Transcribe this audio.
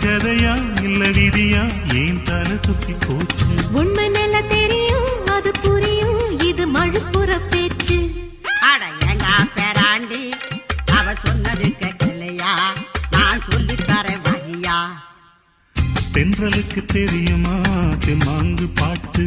கதையா இல்ல விதியா ஏன் தலை சுத்தி போச்சு உண்மை நல்ல தெரியும் அது புரியும் இது மழுப்புற பேச்சு அட ஏண்டா பேராண்டி அவ சொன்னது கேட்கலையா நான் சொல்லி தரேன் வழியா தென்றலுக்கு தெரியுமா தெம்மாங்கு பாட்டு